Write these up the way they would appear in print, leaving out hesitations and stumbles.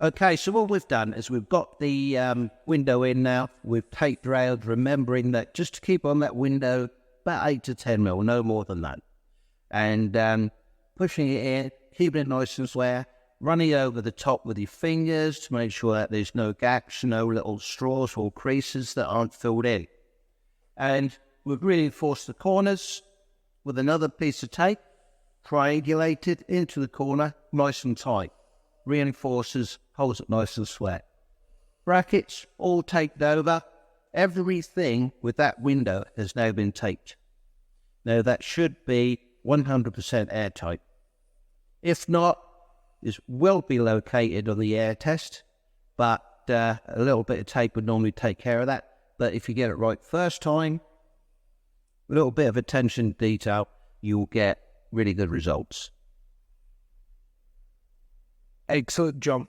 Okay, so what we've done is we've got the window in now. We've taped around, remembering that just to keep on that window about 8 to 10 mil, no more than that. And pushing it in, keeping it nice and square, running over the top with your fingers to make sure that there's no gaps, no little straws or creases that aren't filled in. And we've reinforced the corners with another piece of tape, triangulated into the corner, nice and tight. Reinforces, holds it nice and square. Brackets all taped over. Everything with that window has now been taped. Now that should be 100% airtight. If not, it will be located on the air test, but a little bit of tape would normally take care of that. But if you get it right first time, a little bit of attention to detail, you'll get really good results. Excellent, John.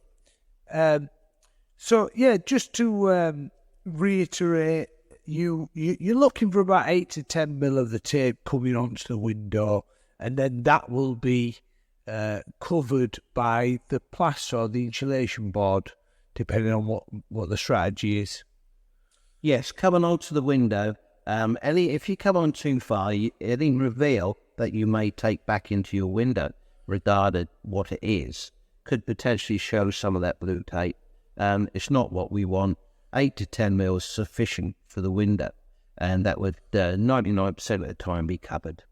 So yeah, just to reiterate, you're looking for about 8 to 10 mil of the tape coming onto the window, and then that will be covered by the plaster or the insulation board, depending on what the strategy is. Yes, coming onto the window, if you come on too far, any reveal that you may take back into your window, regarded what it is, could potentially show some of that blue tape. It's not what we want. 8 to 10 mil is sufficient for the window, and that would 99% of the time be covered.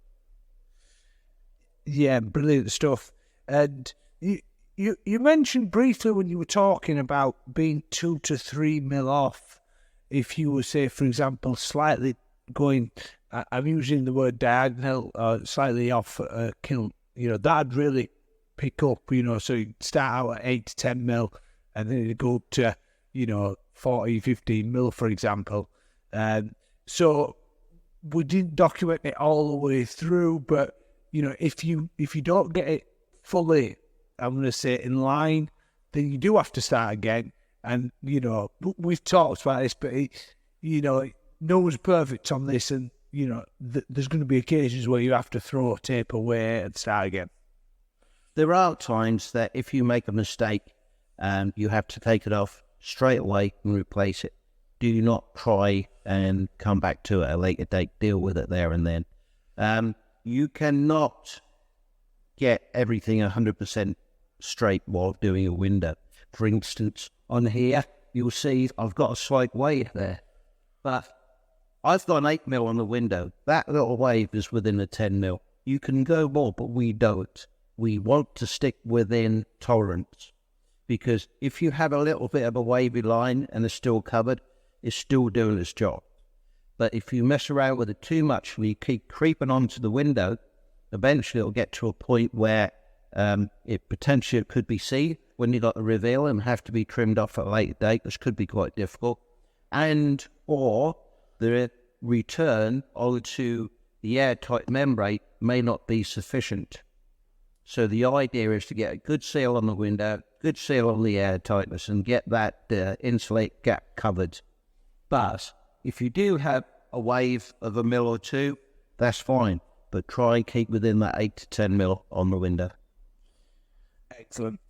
Yeah, brilliant stuff. And you mentioned briefly when you were talking about being 2 to 3 mil off, if you were, say, for example, slightly going, I'm using the word diagonal, slightly off a kilt, that'd really pick up, so you start out at 8 to 10 mil, and then you go up to, 40, 15 mil, for example. So we didn't document it all the way through, but, if you don't get it fully, I'm going to say, in line, then you do have to start again. And, we've talked about this, but, no one's perfect on this. And, there's going to be occasions where you have to throw tape away and start again. There are times that if you make a mistake, you have to take it off straight away and replace it. Do not try and come back to it at a later date. Deal with it there and then. You cannot get everything 100% straight while doing a window. For instance, on here, you'll see I've got a slight wave there, but I've got an 8 mil on the window. That little wave is within a 10 mil. You can go more, but we don't. We want to stick within tolerance, because if you have a little bit of a wavy line and it's still covered, it's still doing its job. But if you mess around with it too much and you keep creeping onto the window, eventually it'll get to a point where it potentially could be seen when you got the reveal and have to be trimmed off at a later date, which could be quite difficult. Or the return onto the airtight membrane may not be sufficient. So the idea is to get a good seal on the window, good seal on the airtightness, and get that insulate gap covered. But if you do have a wave of a mil or two, that's fine. But try and keep within that 8 to 10 mil on the window. Excellent.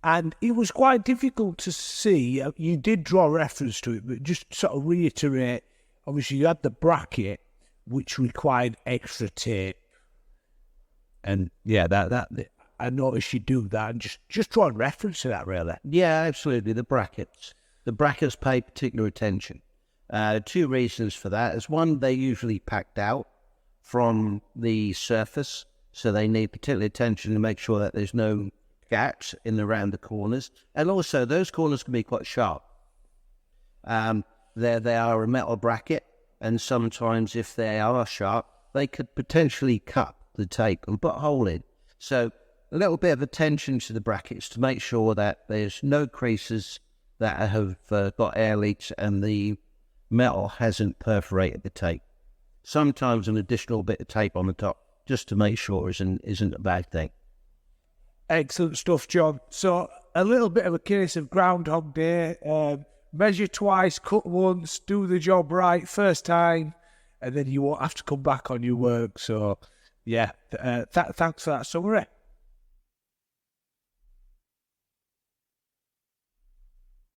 And it was quite difficult to see. You did draw reference to it, but just sort of reiterate. Obviously, you had the bracket, which required extra tape. And yeah, that I noticed you do that. And just draw a reference to that, really. Yeah, absolutely. The brackets pay particular attention. 2 reasons for that. Is one, they're usually packed out from the surface, so they need particular attention to make sure that there's no gaps in and around the corners. And also, those corners can be quite sharp. They are a metal bracket, and sometimes if they are sharp, they could potentially cut the tape and put a hole in. So a little bit of attention to the brackets to make sure that there's no creases that have got air leaks and the metal hasn't perforated the tape. Sometimes an additional bit of tape on the top just to make sure isn't a bad thing. Excellent stuff, John. So a little bit of a case of Groundhog Day. Measure twice, cut once, do the job right first time, and then you won't have to come back on your work. So yeah, thanks for that summary.